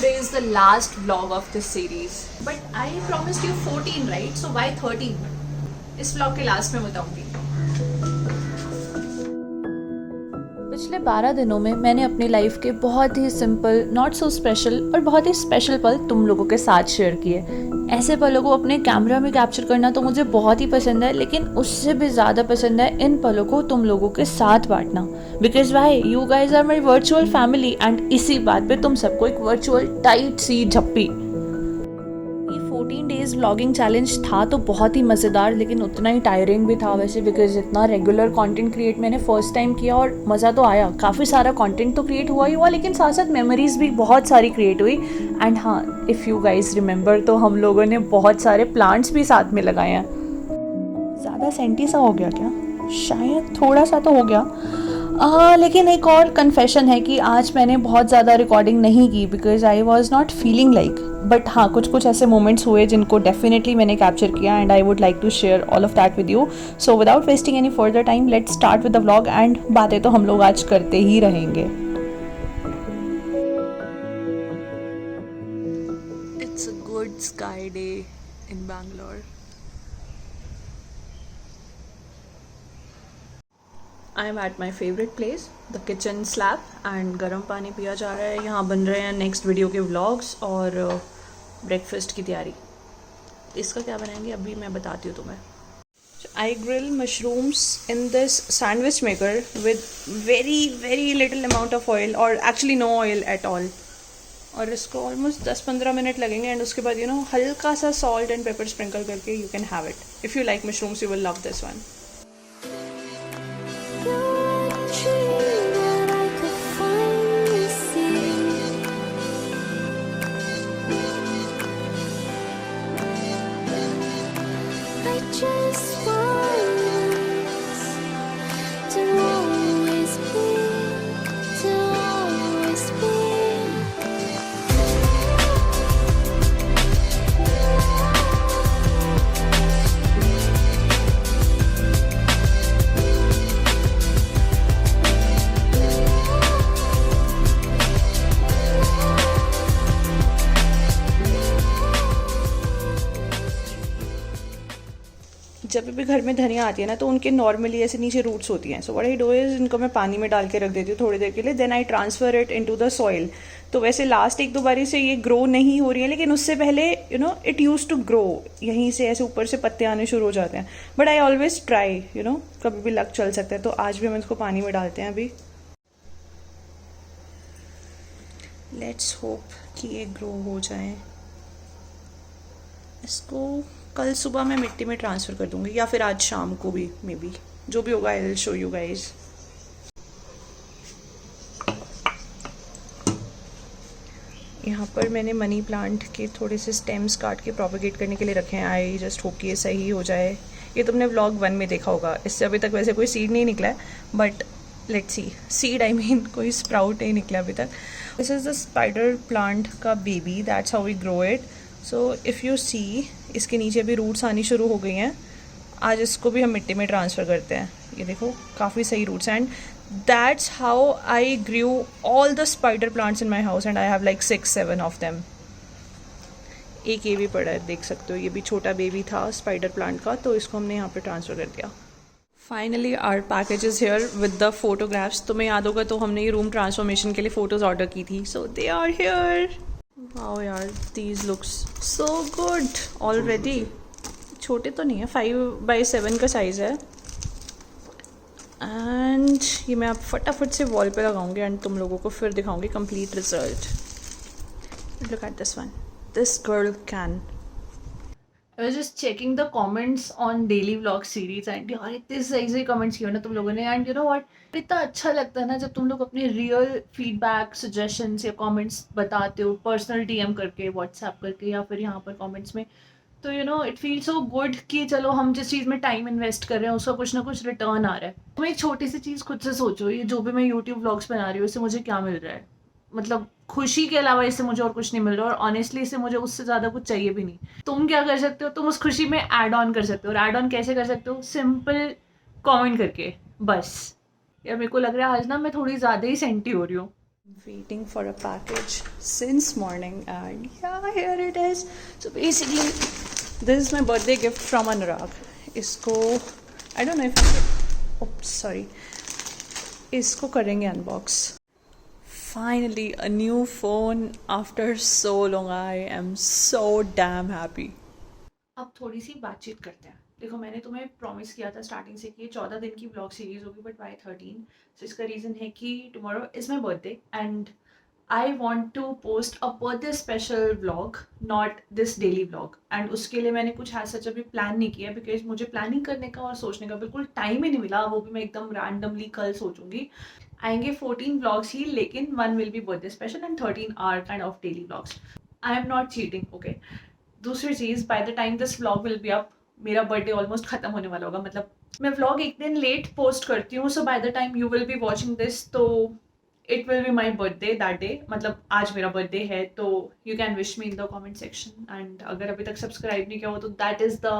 today is the last vlog of this series. But I promised you 14, right? So why 13? इस vlog के last में बताऊंगी. पिछले 12 दिनों में मैंने अपनी लाइफ के बहुत ही सिंपल, नॉट सो स्पेशल और बहुत ही स्पेशल पल तुम लोगों के साथ शेयर किए। ऐसे पलों को अपने कैमरा में कैप्चर करना तो मुझे बहुत ही पसंद है, लेकिन उससे भी ज़्यादा पसंद है इन पलों को तुम लोगों के साथ बांटना। Because why you guys are my virtual family and इसी बात पे तुम सबको एक वर्चुअल टाइट सी झप्पी। 14 डेज व्लॉगिंग चैलेंज था तो बहुत ही मज़ेदार, लेकिन उतना ही टायरिंग भी था वैसे, बिकॉज इतना रेगुलर कंटेंट क्रिएट मैंने फर्स्ट टाइम किया और मज़ा तो आया। काफ़ी सारा कंटेंट तो क्रिएट हुआ ही हुआ, लेकिन साथ साथ मेमोरीज भी बहुत सारी क्रिएट हुई। एंड हाँ, इफ़ यू गाइज रिमेंबर तो हम लोगों ने बहुत सारे प्लांट्स भी साथ में लगाए हैं। ज़्यादा सेंटी सा हो गया क्या? शायद थोड़ा सा तो हो गया। लेकिन एक और कन्फेशन है कि आज मैंने बहुत ज़्यादा रिकॉर्डिंग नहीं की because I was not feeling like. But हाँ, कुछ ऐसे मोमेंट्स हुए जिनको डेफिनेटली मैंने कैप्चर किया and I would like to share all of that with you. So without wasting any further time let's start with the vlog. And बातें तो हम लोग आज करते ही रहेंगे। It's a good sky day in Bangalore. I am at my favorite place, the kitchen slab, and गर्म पानी पिया जा रहा है। यहाँ बन रहे हैं नेक्स्ट वीडियो के व्लॉग्स और ब्रेकफास्ट की तैयारी। इसका क्या बनाएंगे अभी मैं बताती हूँ तुम्हें। I grill mushrooms in this sandwich maker with very little amount of oil, or actually no oil at all. और इसको ऑलमोस्ट 10-15 मिनट लगेंगे एंड उसके बाद हल्का सा सॉल्ट एंड पेपर स्प्रिंकल करके you can have it. If you like mushrooms you will love this one. जब भी घर में धनिया आती है ना तो उनके नॉर्मली ऐसे नीचे रूट्स होती हैं। So what I do is इनको मैं पानी में डाल के रख देती हूँ थोड़ी देर के लिए, then I transfer it into the soil. तो वैसे लास्ट 1-2 बारी से ये ग्रो नहीं हो रही है, लेकिन उससे पहले इट यूज टू ग्रो। यहीं से ऐसे ऊपर से पत्ते आने शुरू हो जाते हैं। बट आई ऑलवेज ट्राई, कभी भी लक चल सकता है। तो आज भी हम इसको पानी में डालते हैं अभी। लेट्स होप कि ये ग्रो हो जाए। इसको कल सुबह मैं मिट्टी में ट्रांसफ़र कर दूंगी या फिर आज शाम को भी, मे बी जो भी होगा I will show you guys. यहाँ पर मैंने मनी प्लांट के थोड़े से स्टेम्स काट के प्रोपेगेट करने के लिए रखे हैं। आई जस्ट होप कि ये सही हो जाए। ये तुमने व्लॉग 1 में देखा होगा। इससे अभी तक वैसे कोई सीड नहीं निकला है, but let's see. Seed I mean कोई स्प्राउट नहीं निकला अभी तक। This is the spider plant का baby, that's how we grow it. So if you see, इसके नीचे भी रूट्स आनी शुरू हो गई हैं। आज इसको भी हम मिट्टी में ट्रांसफ़र करते हैं। ये देखो काफ़ी सही roots and that's how I grew all the spider plants in my house and I have like 6-7 of them. एक ये भी पड़ा है, देख सकते हो। ये भी छोटा बेबी था स्पाइडर प्लांट का, तो इसको हमने यहाँ पे ट्रांसफ़र कर दिया। Finally our package is here with the photographs. तुम्हें याद होगा तो हमने ये रूम ट्रांसफॉर्मेशन के लिए फ़ोटोज़ ऑर्डर की थी। सो दे आर हेयर। वाओ यार, these looks so good already। छोटे तो नहीं है, 5x7 का साइज़ है। एंड ये मैं अब फटाफट से वॉल पे लगाऊंगी एंड तुम लोगों को फिर दिखाऊंगी complete result. Look at this one, this girl can. I was just checking the comments on daily vlog series and यार इतने सही सही कमेंट्स किए ना तुम लोगों ने। एंड इतना अच्छा लगता है ना जब तुम लोग अपने रियल फीडबैक, सजेशंस या कमेंट्स बताते हो, पर्सनल डीएम करके, व्हाट्सएप करके या फिर यहाँ पर कमेंट्स में। तो इट फील सो गुड कि चलो हम जिस चीज़ में टाइम इन्वेस्ट कर रहे हैं उसका कुछ ना कुछ रिटर्न आ रहा है। तुम एक छोटी सी चीज़ खुद से सोचो, ये जो भी मैं यूट्यूब व्लॉग्स बना रही हूँ इससे मुझे क्या मिल रहा है? मतलब खुशी के अलावा इससे मुझे और कुछ नहीं मिल रहा, और ऑनेस्टली इससे मुझे उससे ज़्यादा कुछ चाहिए भी नहीं। तुम क्या कर सकते हो? तुम उस खुशी में ऐड ऑन कर सकते हो। और ऐड ऑन कैसे कर सकते हो? सिंपल कमेंट करके, बस। यार मेरे को लग रहा है आज ना मैं थोड़ी ज़्यादा ही सेंटी हो रही हूँ। Waiting for a package since morning, and yeah, here it is. So basically this is my birthday gift from Anurag. इसको I don't know if I oops sorry इसको करेंगे unbox. Finally a new phone after so long. I am so damn happy. अब थोड़ी सी बातचीत करते हैं। देखो, मैंने तुम्हें प्रॉमिस किया था स्टार्टिंग से कि ये 14 दिन की ब्लॉग सीरीज होगी, बट बाय 13। सो इसका रीज़न है कि tomorrow is my birthday and I want to post a birthday special vlog, not this daily vlog. And उसके लिए मैंने कुछ ऐसा सच अभी प्लान नहीं किया, बिकॉज मुझे प्लानिंग करने का और सोचने का बिल्कुल टाइम ही नहीं मिला। वो भी मैं एकदम रैंडमली कल सोचूंगी। आएंगे 14 व्लॉग्स ही, लेकिन 1 will be birthday special and 13 are kind of daily vlogs. I am not cheating, okay. दूसरी चीज़, by the time this vlog will be up, मेरा बर्थडे ऑलमोस्ट खत्म होने वाला होगा। मतलब मैं व्लॉग एक दिन लेट पोस्ट करती हूँ, so by the time you will be watching this, तो it will be my birthday that day. मतलब आज मेरा बर्थडे है, तो you can wish me in the comment section. And अगर अभी तक सब्सक्राइब नहीं किया हो तो that is the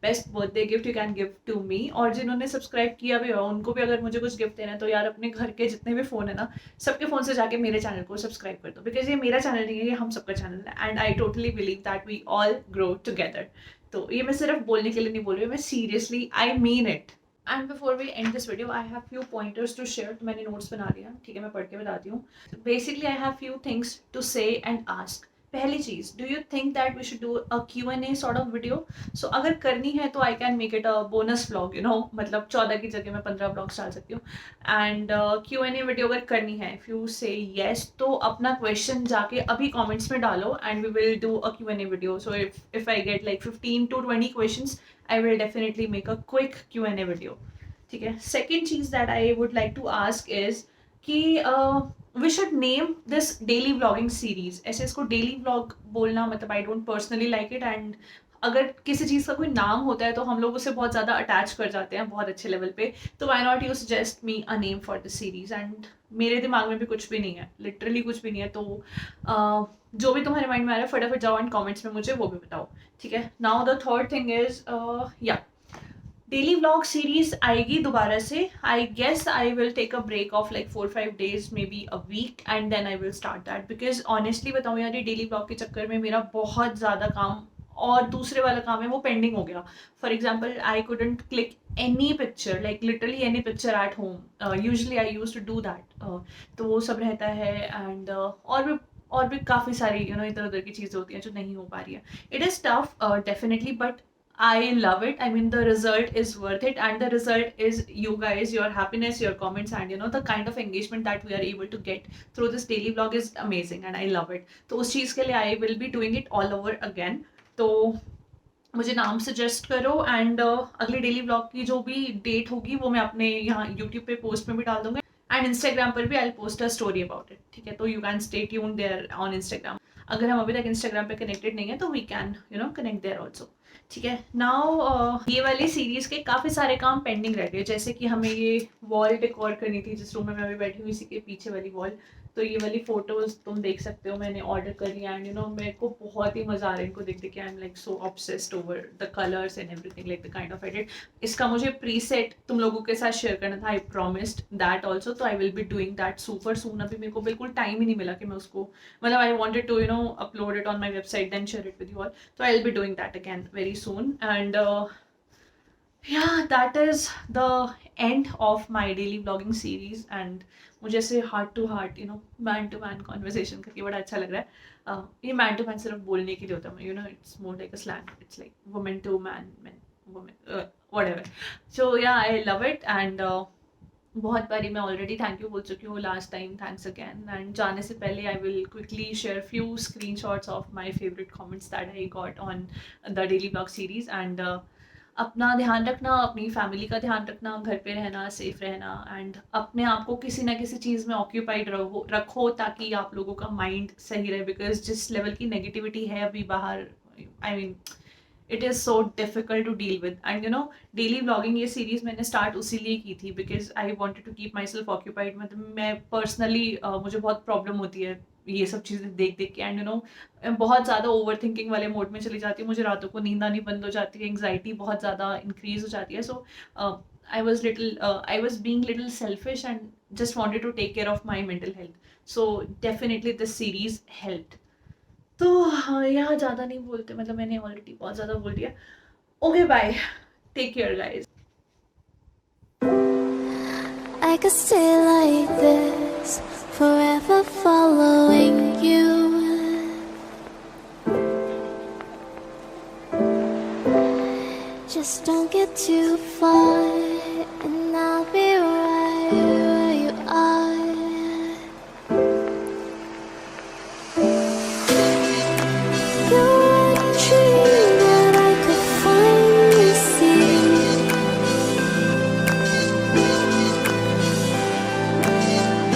best birthday gift you can give to me. और जिन्होंने सब्सक्राइब किया भी हो उनको भी अगर मुझे कुछ गिफ्ट देना है, तो यार अपने घर के जितने भी फ़ोन है ना, सबके फ़ोन से जाके मेरे चैनल को सब्सक्राइब कर दो, बिकॉज ये मेरा चैनल नहीं है, ये हम सबका चैनल है। And I totally believe that we all grow together. तो ये मैं सिर्फ बोलने के लिए नहीं बोल रही हूँ, मैं seriously I mean it. And before we end this video, I have few pointers to share. तो मैंने नोट्स बना लिया, ठीक है, मैं पढ़ के बताती हूँ। Basically I have few things to say and ask. पहली चीज़, do you think that we should do a Q&A sort of video? So अगर करनी है तो I can make it a bonus vlog, you know, मतलब 14 की जगह मैं 15 व्लॉग्स डाल सकती हूँ। एंड Q&A वीडियो अगर करनी है, इफ़ यू से येस, तो अपना क्वेश्चन जाके अभी कमेंट्स में डालो and we will do a Q&A video. So if I get like 15 to 20 questions, I will definitely make a quick Q&A video, ठीक है। सेकेंड चीज़ that I would like to ask is कि we should name this daily vlogging series. ऐसे इसको daily vlog बोलना, मतलब I don't personally like it. And अगर किसी चीज़ का कोई नाम होता है तो हम लोग उसे बहुत ज़्यादा अटैच कर जाते हैं बहुत अच्छे लेवल पे। तो why not you suggest me a name for this series? And मेरे दिमाग में भी कुछ भी नहीं है, लिटरली कुछ भी नहीं है। तो जो भी तुम्हारे माइंड में आ रहा है फटाफट जाओ एंड कमेंट्स में मुझे वो भी बताओ, ठीक है। Now the third thing is या डेली व्लॉग सीरीज आएगी दोबारा से। I guess I will take a break of like 4-5 days, may be a week, and then I will start that. Because honestly बताऊँ यार, ये डेली व्लॉग के चक्कर में मेरा बहुत ज़्यादा काम और दूसरे वाला काम है वो पेंडिंग हो गया। For example, I couldn't click any picture, like literally any picture at home. Usually I use to do that, तो वो सब रहता है। एंड और भी काफ़ी सारी यू नो इधर उधर की चीज़ें होती हैं जो नहीं हो पा रही है। It is tough definitely, but I love it. I mean, the result is worth it, and the result is you guys, your happiness, your comments, and you know the kind of engagement that we are able to get through this daily vlog is amazing, and I love it. तो उस चीज़ के लिए I will be doing it all over again. तो मुझे नाम suggest करो, and अगली daily vlog की जो भी डेट होगी वो मैं अपने यहाँ यूट्यूब पे पोस्ट में भी डाल दूंगी, एंड इंस्टाग्राम पर भी I post a story about it, ठीक है। तो you can stay tuned there on Instagram. अगर हम अभी तक इंस्टाग्राम पे कनेक्टेड नहीं है तो we can you know connect there also, ठीक है। नाउ ये वाली सीरीज के काफ़ी सारे काम पेंडिंग रह गए, जैसे कि हमें ये वॉल डेकोर करनी थी जिस रूम में मैं अभी बैठी हूँ, इसी के पीछे वाली वॉल। तो ये वाली फोटोज तुम देख सकते हो, मैंने ऑर्डर कर लिया। एंड यू नो मेरे को बहुत ही मजा आ रहा है इनको देख देख के। I am like so obsessed over the colours and everything, like the kind of edit. इसका मुझे प्रीसेट तुम लोगों के साथ शेयर करना था, आई प्रॉमिस्ड दैट ऑल्सो। तो I will be doing that super soon. अभी मेरे को बिल्कुल टाइम ही नहीं मिला कि मैं उसको, मतलब I wanted to you know upload it on my website then share it with you all. तो I will be doing that again very soon. And yeah, that is the end of my daily vlogging series. and मुझे ऐसे heart to heart you know man to man conversation करके बड़ा अच्छा लग रहा है। ये मैन टू मैन सिर्फ बोलने के लिए होता है, you know it's more like a slang, it's like women to man, man women, whatever. So yeah I love it. And बहुत बारी मैं ऑलरेडी थैंक यू बोल चुकी हूँ last time, thanks again. And जाने से पहले I will quickly share few screenshots of my favourite comments that I got on the daily blog series. And अपना ध्यान रखना, अपनी फैमिली का ध्यान रखना, घर पे रहना, सेफ रहना, एंड अपने आप को किसी ना किसी चीज़ में ऑक्यूपाइड रखो ताकि आप लोगों का माइंड सही रहे। बिकॉज जिस लेवल की नेगेटिविटी है अभी बाहर, I mean it is so difficult to deal with. And you know daily vlogging ये सीरीज मैंने स्टार्ट उसी लिए की थी because I wanted to keep myself occupied. मतलब मैं पर्सनली मुझे बहुत प्रॉब्लम होती है ये सब चीज़ें देख देख के। एंड यू नो बहुत ज़्यादा ओवर थिंकिंग वाले मोड में चली जाती हूँ, मुझे रातों को नींद आनी बंद हो जाती है, एंग्जाइटी बहुत ज़्यादा इंक्रीज हो जाती है। So I was being little selfish, and just wanted to take care of my mental health. So definitely this series helped. तो हाँ, यहाँ ज़्यादा नहीं बोलते, मतलब मैंने ऑलरेडी बहुत ज़्यादा बोल दिया. Okay bye, take care guys. I could stay like this, forever following you. Just don't get too far.